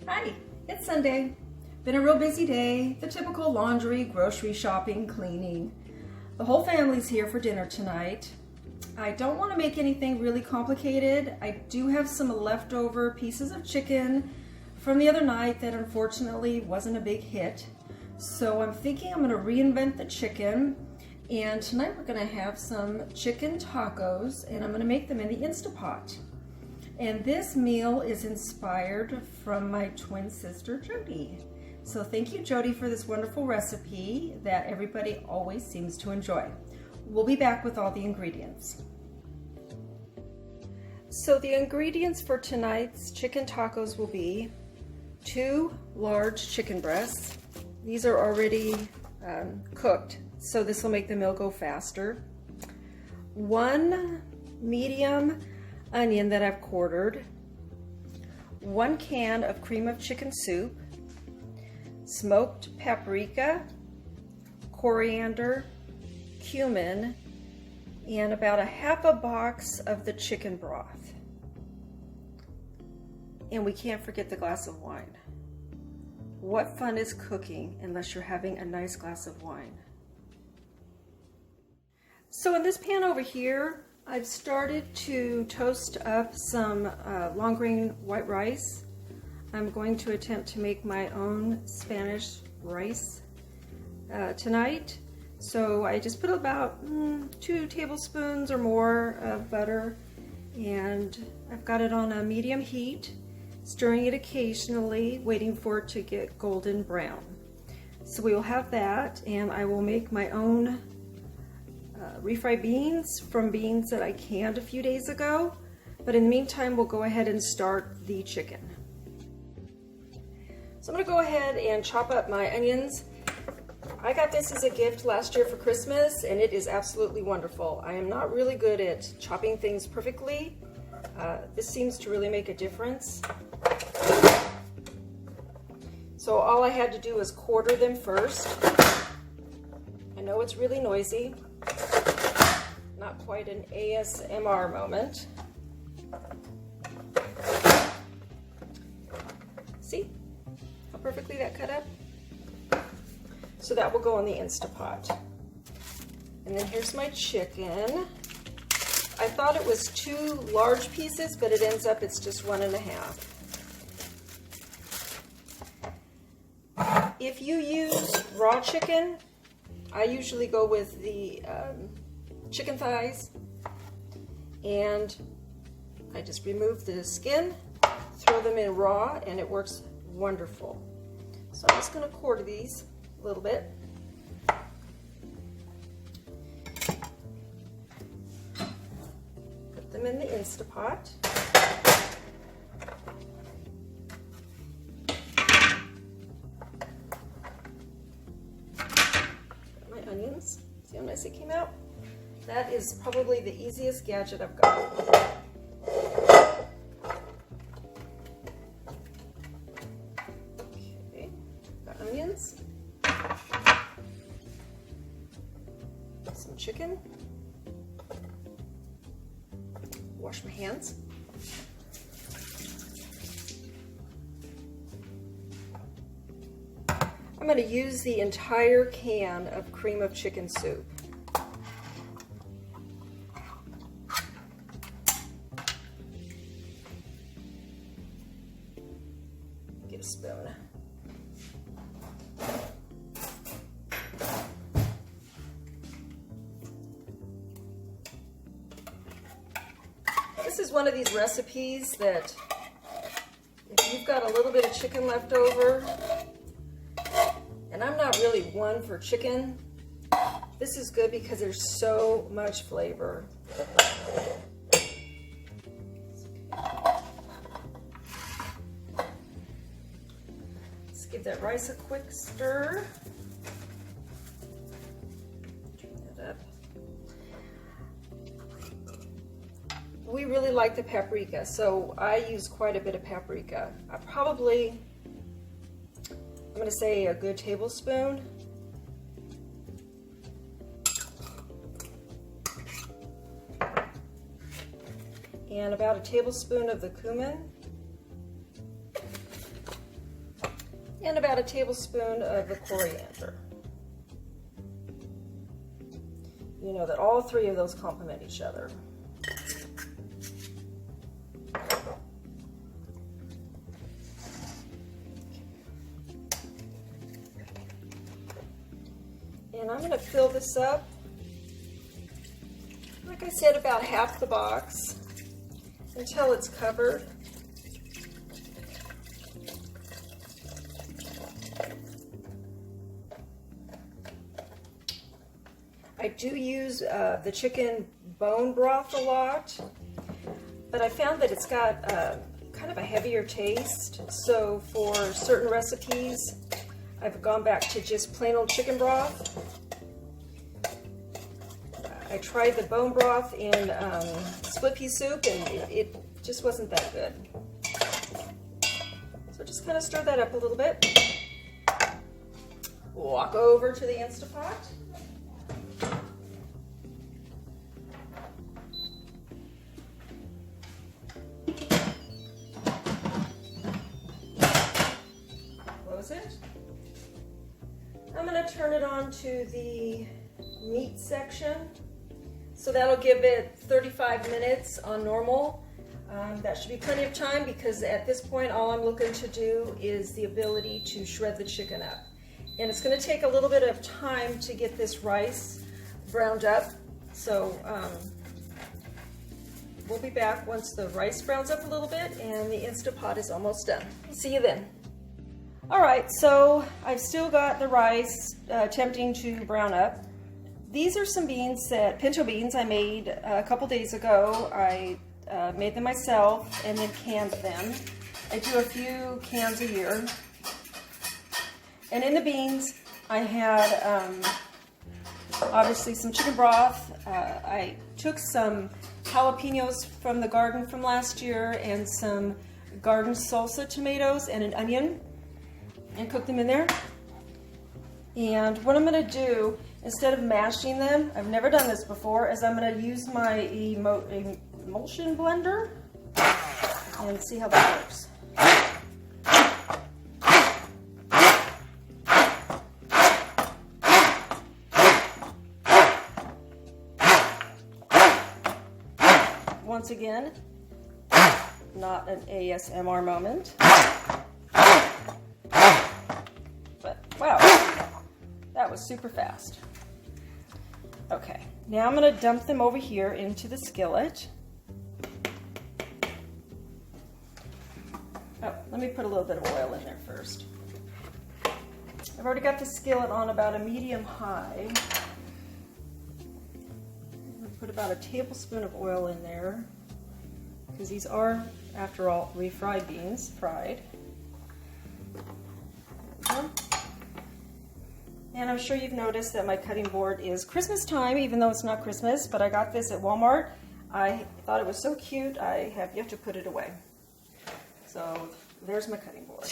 Hi, it's Sunday. Been a real busy day. The typical laundry, grocery shopping, cleaning. The whole family's here for dinner tonight. I don't want to make anything really complicated. I do have some leftover pieces of chicken from the other night that unfortunately wasn't a big hit. So I'm thinking I'm going to reinvent the chicken. And tonight we're going to have some chicken tacos, and I'm going to make them in the Instapot. And this meal is inspired from my twin sister, Jody. So thank you, Jody, for this wonderful recipe that everybody always seems to enjoy. We'll be back with all the ingredients. So the ingredients for tonight's chicken tacos will be 2 large chicken breasts. These are already cooked, so this will make the meal go faster. 1 medium onion that I've quartered, 1 can of cream of chicken soup, smoked paprika, coriander, cumin, and about a half a box of the chicken broth. And we can't forget the glass of wine. What fun is cooking unless you're having a nice glass of wine? So in this pan over here, I've started to toast up some long grain white rice. I'm going to attempt to make my own Spanish rice tonight. So I just put about 2 tablespoons or more of butter, and I've got it on a medium heat, stirring it occasionally, waiting for it to get golden brown. So we will have that, and I will make my own refried beans from beans that I canned a few days ago. But in the meantime, we'll go ahead and start the chicken. So I'm going to go ahead and chop up my onions. I got this as a gift last year for Christmas, and it is absolutely wonderful. I am not really good at chopping things perfectly. This seems to really make a difference. So all I had to do was quarter them first. I know it's really noisy. Not quite an ASMR moment. See how perfectly that cut up? So that will go in the Instapot. And then here's my chicken. I thought it was 2 large pieces, but it ends up it's just 1.5. If you use raw chicken, I usually go with the chicken thighs, and I just remove the skin, throw them in raw, and it works wonderful. So I'm just going to quarter these a little bit. Put them in the Instapot. Got my onions. See how nice it came out? That is probably the easiest gadget I've got. Okay, got onions, some chicken, wash my hands. I'm going to use the entire can of cream of chicken soup. Get a spoon. This is one of these recipes that if you've got a little bit of chicken left over, and I'm not really one for chicken, this is good because there's so much flavor. Let's give that rice a quick stir. Turn that up. We really like the paprika, so I use quite a bit of paprika. I'm going to say a good tablespoon. And about a tablespoon of the cumin. and about a tablespoon of the coriander. You know that all three of those complement each other. And I'm going to fill this up, like I said, about half the box until it's covered. I do use the chicken bone broth a lot, but I found that it's got kind of a heavier taste. So for certain recipes, I've gone back to just plain old chicken broth. I tried the bone broth in split pea soup, and it just wasn't that good. So just kind of stir that up a little bit. Walk over to the Instapot. Close it. I'm going to turn it on to the meat section. So that'll give it 35 minutes on normal. That should be plenty of time because at this point all I'm looking to do is the ability to shred the chicken up. And it's going to take a little bit of time to get this rice browned up. So we'll be back once the rice browns up a little bit and the Instapot is almost done. See you then. Alright, so I've still got the rice attempting to brown up. These are some beans pinto beans I made a couple days ago. I made them myself and then canned them. I do a few cans a year. And in the beans, I had obviously some chicken broth. I took some jalapenos from the garden from last year and some garden salsa tomatoes and an onion and cooked them in there. And what I'm going to do, instead of mashing them, I've never done this before, is I'm going to use my emulsion blender and see how that works. Once again, not an ASMR moment. But wow, that was super fast. Okay, now I'm going to dump them over here into the skillet. Oh, let me put a little bit of oil in there first. I've already got the skillet on about a medium high. I'm going to put about a tablespoon of oil in there because these are, after all, refried beans, fried. And I'm sure you've noticed that my cutting board is Christmas time, even though it's not Christmas, but I got this at Walmart. I thought it was so cute, I have yet to put it away. So there's my cutting board.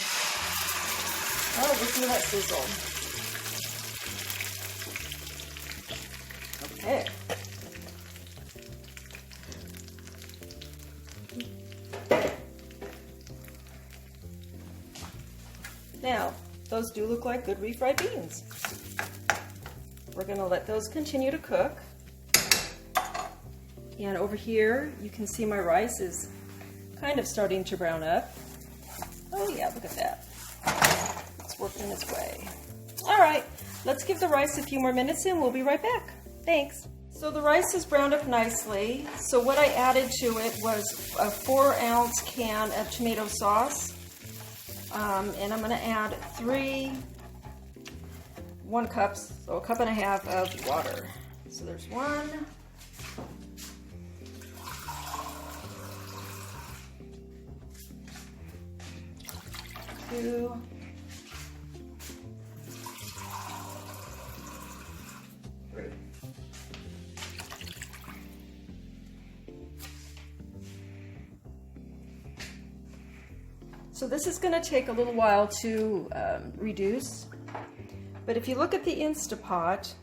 Oh, listen to that sizzle. Okay. Now, those do look like good refried beans. We're going to let those continue to cook. And over here, you can see my rice is kind of starting to brown up. Oh yeah, look at that. It's working its way. All right, let's give the rice a few more minutes and we'll be right back. Thanks. So the rice is browned up nicely. So what I added to it was a 4-ounce can of tomato sauce. And I'm going to add 1 cup, so a cup and a half of water. So there's 1, 2, 3. So this is going to take a little while to reduce, but if you look at the Instapot,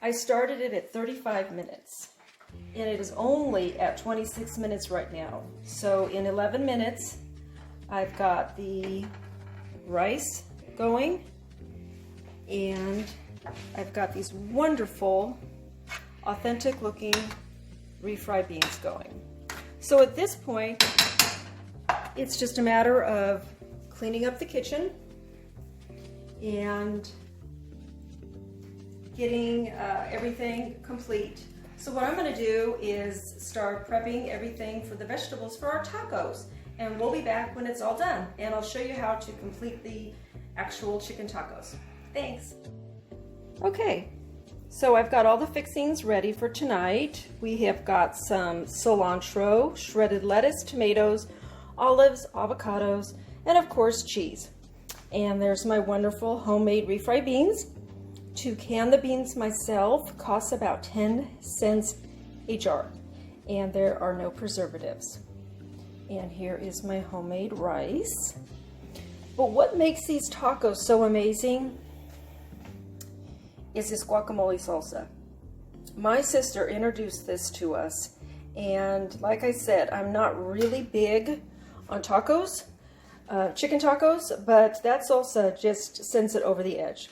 I started it at 35 minutes, and it is only at 26 minutes right now. So in 11 minutes, I've got the rice going, and I've got these wonderful, authentic looking refried beans going. So at this point, it's just a matter of cleaning up the kitchen and getting everything complete. So what I'm going to do is start prepping everything for the vegetables for our tacos, and we'll be back when it's all done, and I'll show you how to complete the actual chicken tacos. Thanks. Okay, so I've got all the fixings ready for tonight. We have got some cilantro, shredded lettuce, tomatoes, olives, avocados, and of course cheese. And there's my wonderful homemade refried beans. To can the beans myself costs about 10 cents a jar, and there are no preservatives. And here is my homemade rice. But what makes these tacos so amazing is this guacamole salsa. My sister introduced this to us, and like I said, I'm not really big on tacos, chicken tacos, but that salsa just sends it over the edge.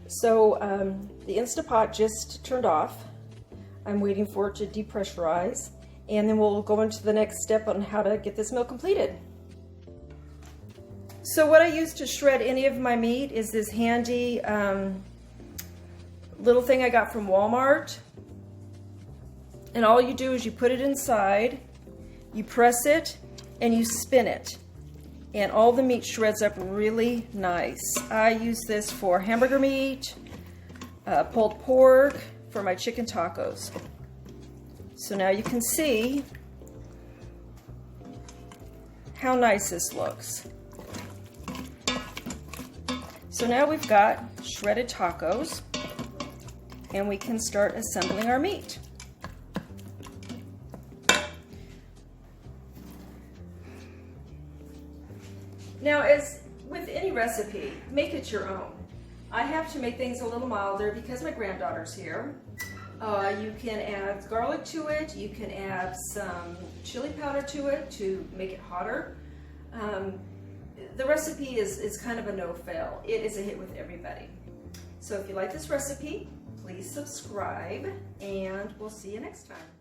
So the Instapot just turned off. I'm waiting for it to depressurize, and then we'll go into the next step on how to get this meal completed. So what I use to shred any of my meat is this handy little thing I got from Walmart. And all you do is you put it inside, you press it, and you spin it. And all the meat shreds up really nice. I use this for hamburger meat, pulled pork, for my chicken tacos. So now you can see how nice this looks. So now we've got shredded tacos, and we can start assembling our meat. Now, as with any recipe, make it your own. I have to make things a little milder because my granddaughter's here. You can add garlic to it. You can add some chili powder to it to make it hotter. The recipe is kind of a no-fail. It is a hit with everybody. So if you like this recipe, please subscribe, and we'll see you next time.